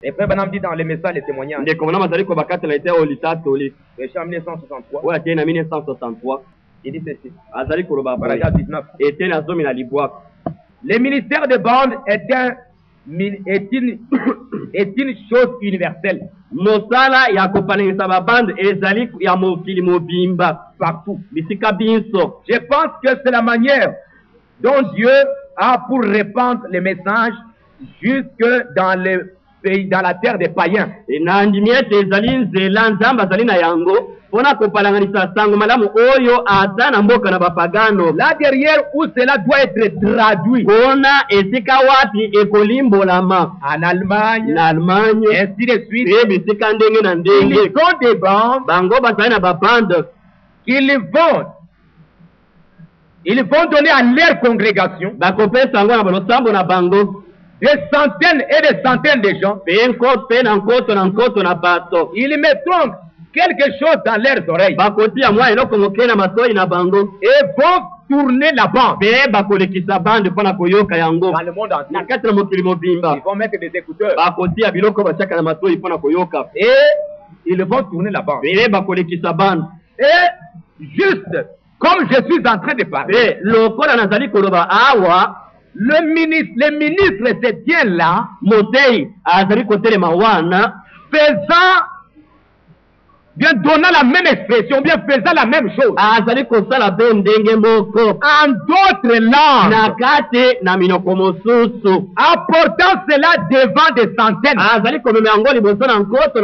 Et Frère Branham dit dans les messages, les témoignages, ndeko mwana mazali ko bakati la ite olitatoli Péché en 1963, oya te na 1963 il dit ceci, azali koloba boye paragraphe 19. ete na zomi na libwaka Le ministère de bande est une chose universelle mosala ya kopanangisa babande ezali ya mokili mobimba partout. bisika binso. Je pense que c'est la manière dont Dieu a pour répandre les messages jusque dans les pays, dans la terre des païens. nandimi ete ezali nzela nzambe azali na yango mpona kopalanganisa sango malamu oyo ata na mboka na bapagano. Là derrière où cela doit être traduit, mpona esika wapi ekolimbolama en Allemagne, na Allemagne ainsi de suite, pe bisika ndenge na ils ndenge ont des bandes bango bazali na babande qu'ils vont donner à leur congrégation bakopesa yango na balosambo na bango des centaines et des centaines de gens. pe nkoto na nkoto na bato Ils mettront quelque chose dans leurs oreilles bakotia mwa eloko moke na matoi na bango et vont tourner la bande pe bakolekisa bande mpona koyoka yango dans le monde entier. na kati na mokili mobimba Ils vont mettre des écouteurs bakotia biloko batiaka na matoi mpona koyoka et ils vont tourner la bande. pe bakolekisa bande Et juste comme je suis en train de parler, pe lokola nazali koloba awa le ministre se tient là, motei azali kotelema wana faisant, bien donnant la même expression, bien faisant la même chose, azali kosala pe ndenge moko en d'autres na langues, kati na minoko mosusu apportant cela devant des centaines. azali komema yango liboso na nkoto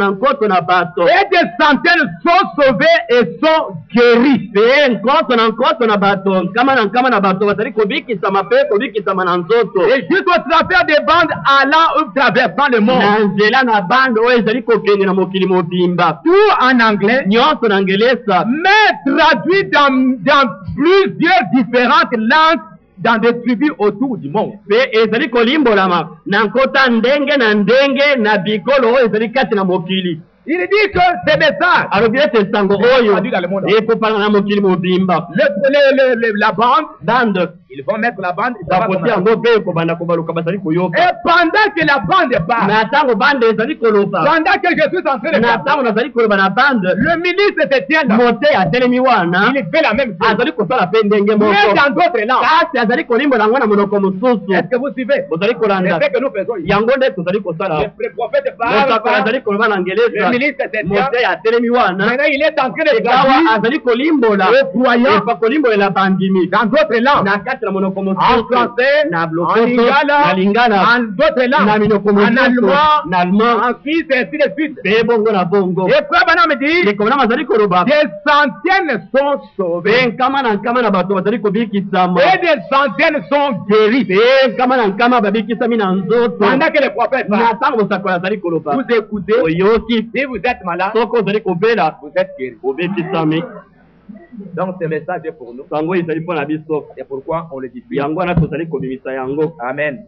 na bato Et des centaines sont sauvés et sont guéris. pe nkoto na bato nkama na bato bazali kobikisama pe kobikisama na nzoto Et juste au travers des bandes allant ou traversant le monde. na nzela na bande oyo ezali kokende na mokili mobimba Tout en anglais, nyonso na ngelesa mais traduit dans plusieurs différentes langues dans des tribus autour du monde. pe ezali kolimbolama na nkota ndenge na bikolo oyo ezali kati na mokili. Il dit que ces messages, alobi ete sango oyo traduit dans le monde. ekopanga na mokili mobimba La bande, bande ils vont mettre la bande. Ça va bakotia commencer. yango mpe ekobanda kobaluka bazali koyoka Et pendant que la bande parle, na ntango bande ezali koloba pendant que je suis en train de na parler, ntango nazali koloba na bande le ministre se tient là. motei atelemi wana Il fait la même chose. azali kosala mpe ndenge Mais moko dans d'autres langues. kasi azali kolimbola yango na monoko mosusu. Est-ce que vous suivez? bozali C'est kolanda ce que nous faisons ici. yango nde tozali kosala Le prophète mosakola parle, azali koloba na le ngelesa ministre se tient. motei atelemi wana Maintenant, il est en train de ekawa traduire azali kolimbola aux croyants epa kolimbolela bandimi dans d'autres langues. na kati na monoko En mosusu français, na en lokoso lingala, na lingala en d'autres na langues, minoko en mosusu allemand, na allemand en suisse, et ainsi de suite. pe bongo na bongo. Et Frère Branham me dit, ndeko wana bazali koloba des centaines sont pe sauvés nkama na bato bazali kobikisama et des centaines sont guéris. pe nkama babikisami na nzoto Pendant que les prophètes na parlent, ntango mosakola azali koloba vous écoutez, oyoki si vous êtes malade, soko ozali kobela vous êtes guéris. obikisami. Donc ce message est pour nous. sango ezali mpo na biso C'est pourquoi on le dit. yango wana tozali kobimisa yango. Amen.